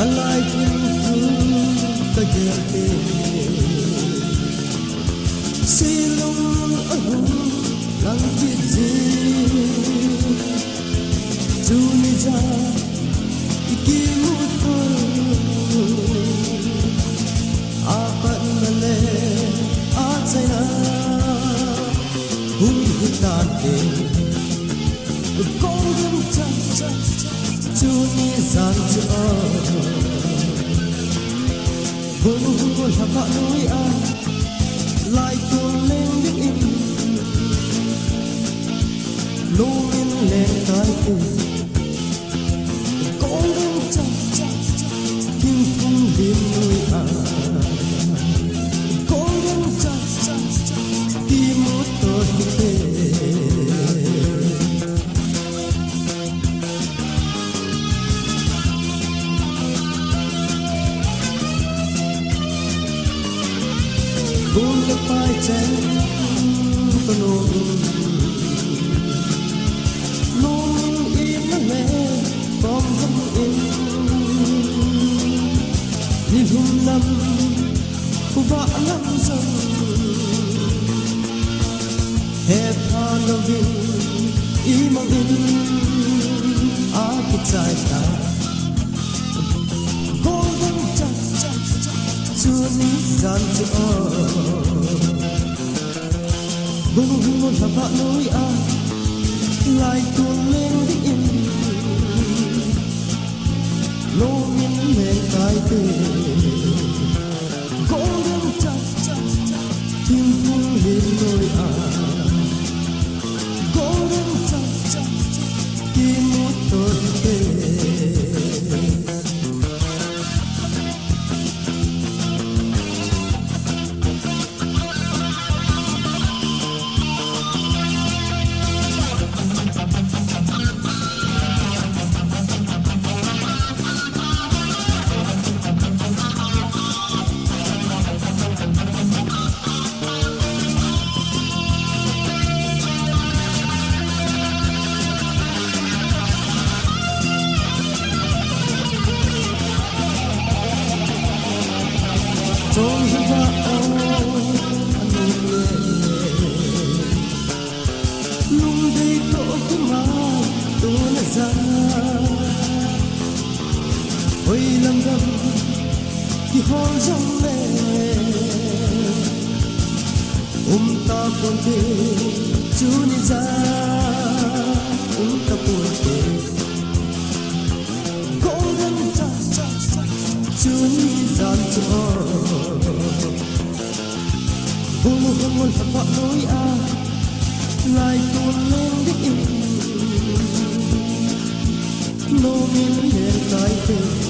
alai kun tu ka gerte silong ahum lang kitzi juni ja ikimut ko apat male atsaya hum hitante golden touch juni zan jo bulu bulu hapa nui a lai tung lên đứng im lô in lên tai tu golden touch kim phong lim nui a golden touch kim mốt tôi thế buông nước vai chân tôi nôn im lẽ bom hâm im nhìn hùng năm của vợ năm dần hẹp hà nó vinh im mang in á kịch dài ta golden touch chưa ní gian cho bung bung là vợ nỗi a lại tuôn lên đích in lô miên lên tai tê golden touch tim phung lên nỗi a golden touch tim mút tôi tê trong vợ lung đây tổ cứ mà tôi là ra ôi lâm gầm thì hôn trong mẹ ta còn thế chú đi ra ta buồn thế golden touch chú đi ra cho buông buông thật vợ nỗi a lại tuôn lên đích im nô miên lên tai tê